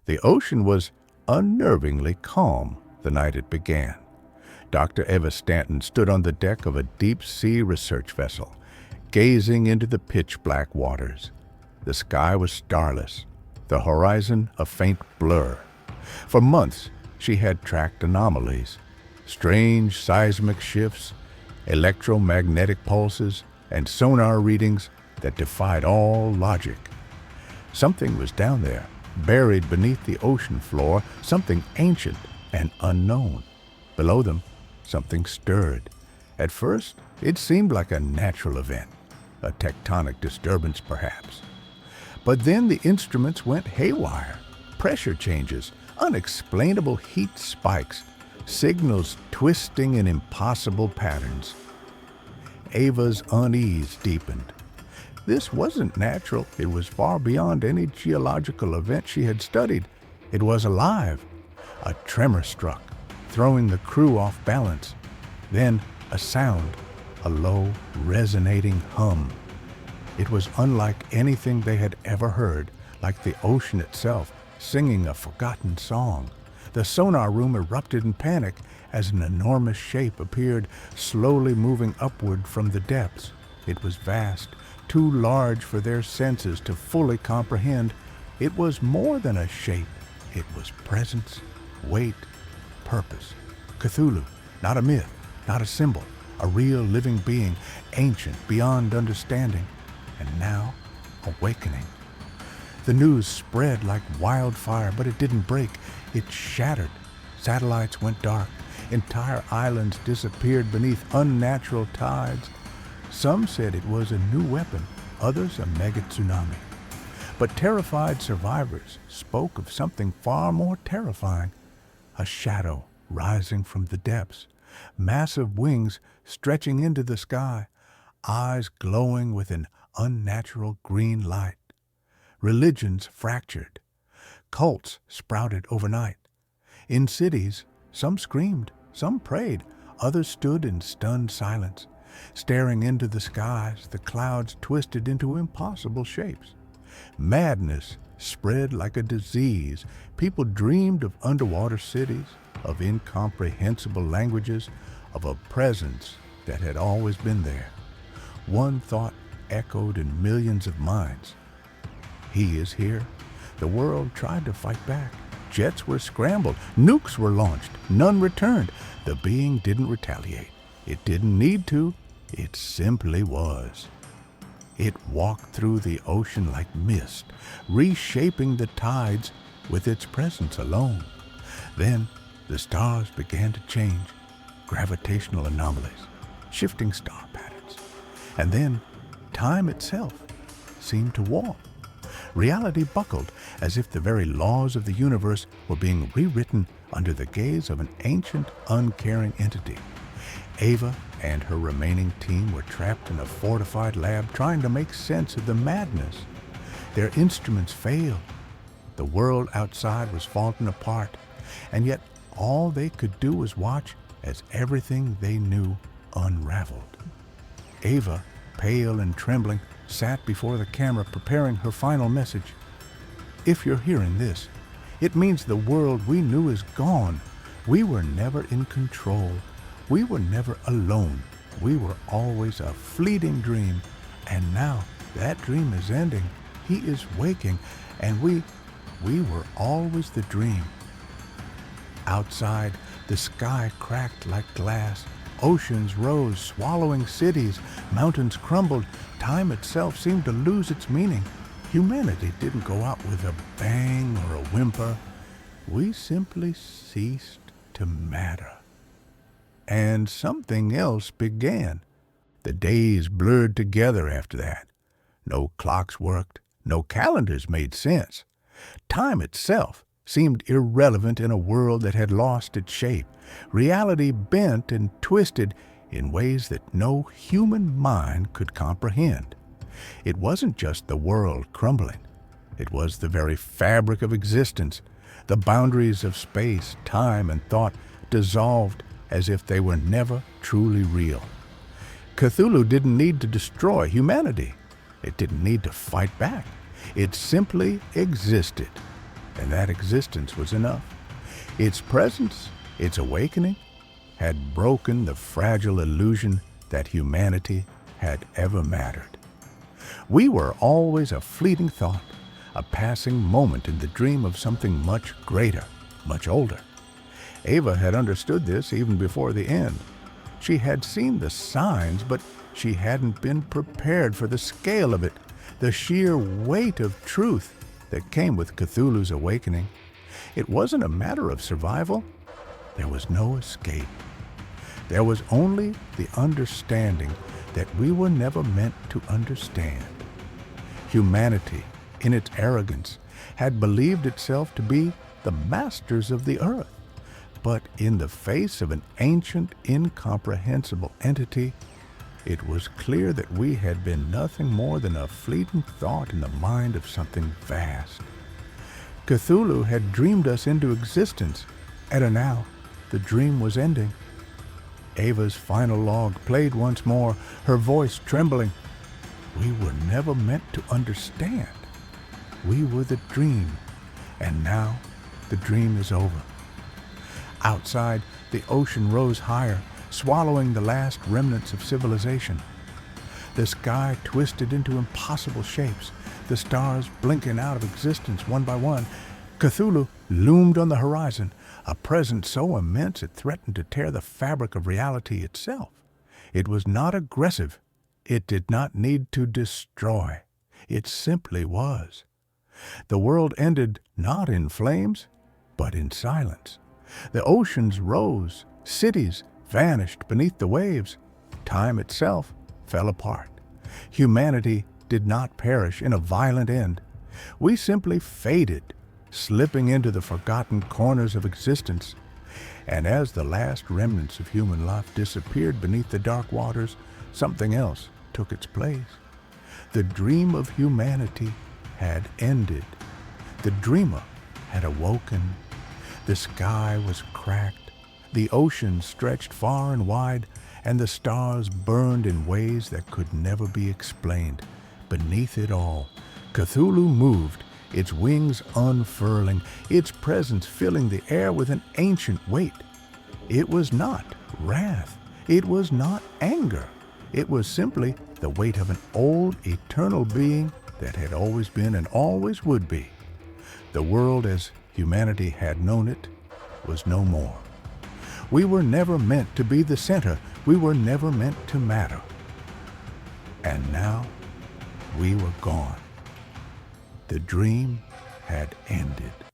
The ocean was unnervingly calm the night it began. Dr. Eva Stanton stood on the deck of a deep-sea research vessel, gazing into the pitch-black waters. The sky was starless, the horizon a faint blur. For months, she had tracked anomalies, strange seismic shifts, electromagnetic pulses, and sonar readings that defied all logic. Something was down there, buried beneath the ocean floor, something ancient and unknown. Below them, something stirred. At first, it seemed like a natural event, a tectonic disturbance perhaps. But then the instruments went haywire. Pressure changes, unexplainable heat spikes, signals twisting in impossible patterns. Eva's unease deepened. This wasn't natural. It was far beyond any geological event she had studied. It was alive. A tremor struck, throwing the crew off balance. Then a sound, a low, resonating hum. It was unlike anything they had ever heard, like the ocean itself singing a forgotten song. The sonar room erupted in panic as an enormous shape appeared, slowly moving upward from the depths. It was vast, too large for their senses to fully comprehend. It was more than a shape. It was presence, weight, purpose. Cthulhu, not a myth, not a symbol, a real living being, ancient beyond understanding, and now awakening. The news spread like wildfire, but it didn't break. It shattered. Satellites went dark. Entire islands disappeared beneath unnatural tides. Some said it was a new weapon, others a mega tsunami. But terrified survivors spoke of something far more terrifying, a shadow rising from the depths, massive wings stretching into the sky, eyes glowing with an unnatural green light. Religions fractured. Cults sprouted overnight. In cities, some screamed, some prayed, others stood in stunned silence. Staring into the skies, the clouds twisted into impossible shapes. Madness spread like a disease. People dreamed of underwater cities, of incomprehensible languages, of a presence that had always been there. One thought echoed in millions of minds. He is here. The world tried to fight back. Jets were scrambled. Nukes were launched. None returned. The being didn't retaliate. It didn't need to. It simply was. It walked through the ocean like mist, reshaping the tides with its presence alone. Then the stars began to change. Gravitational anomalies, shifting star patterns. And then time itself seemed to warp. Reality buckled as if the very laws of the universe were being rewritten under the gaze of an ancient, uncaring entity. Eva and her remaining team were trapped in a fortified lab trying to make sense of the madness. Their instruments failed. The world outside was falling apart, and yet all they could do was watch as everything they knew unraveled. Eva, pale and trembling, sat before the camera preparing her final message. If you're hearing this, it means the world we knew is gone. We were never in control. We were never alone. We were always a fleeting dream. And now that dream is ending. He is waking. And we were always the dream. Outside, the sky cracked like glass. Oceans rose, swallowing cities. Mountains crumbled. Time itself seemed to lose its meaning. Humanity didn't go out with a bang or a whimper. We simply ceased to matter. And something else began. The days blurred together after that. No clocks worked. No calendars made sense. Time itself seemed irrelevant in a world that had lost its shape. Reality bent and twisted in ways that no human mind could comprehend. It wasn't just the world crumbling. It was the very fabric of existence. The boundaries of space, time, and thought dissolved as if they were never truly real. Cthulhu didn't need to destroy humanity. It didn't need to fight back. It simply existed. and that existence was enough. Its presence, its awakening, had broken the fragile illusion that humanity had ever mattered. We were always a fleeting thought, a passing moment in the dream of something much greater, much older. Eva had understood this even before the end. She had seen the signs, but she hadn't been prepared for the scale of it, the sheer weight of truth that came with Cthulhu's awakening. It wasn't a matter of survival. There was no escape. There was only the understanding that we were never meant to understand. Humanity, in its arrogance, had believed itself to be the masters of the earth. But in the face of an ancient, incomprehensible entity, it was clear that we had been nothing more than a fleeting thought in the mind of something vast. Cthulhu had dreamed us into existence, and now the dream was ending. Eva's final log played once more, her voice trembling. We were never meant to understand. We were the dream, and now the dream is over. Outside, the ocean rose higher, swallowing the last remnants of civilization. The sky twisted into impossible shapes, the stars blinking out of existence one by one. Cthulhu loomed on the horizon, a presence so immense it threatened to tear the fabric of reality itself. It was not aggressive. It did not need to destroy. It simply was. The world ended not in flames, but in silence. The oceans rose, cities vanished beneath the waves. Time itself fell apart. Humanity did not perish in a violent end. We simply faded, slipping into the forgotten corners of existence. And as the last remnants of human life disappeared beneath the dark waters, something else took its place. The dream of humanity had ended. The dreamer had awoken. The sky was cracked, the ocean stretched far and wide, and the stars burned in ways that could never be explained. Beneath it all, Cthulhu moved, its wings unfurling, its presence filling the air with an ancient weight. It was not wrath. It was not anger. It was simply the weight of an old, eternal being that had always been and always would be. The world as humanity had known it was no more. We were never meant to be the center. We were never meant to matter. And now we were gone. The dream had ended.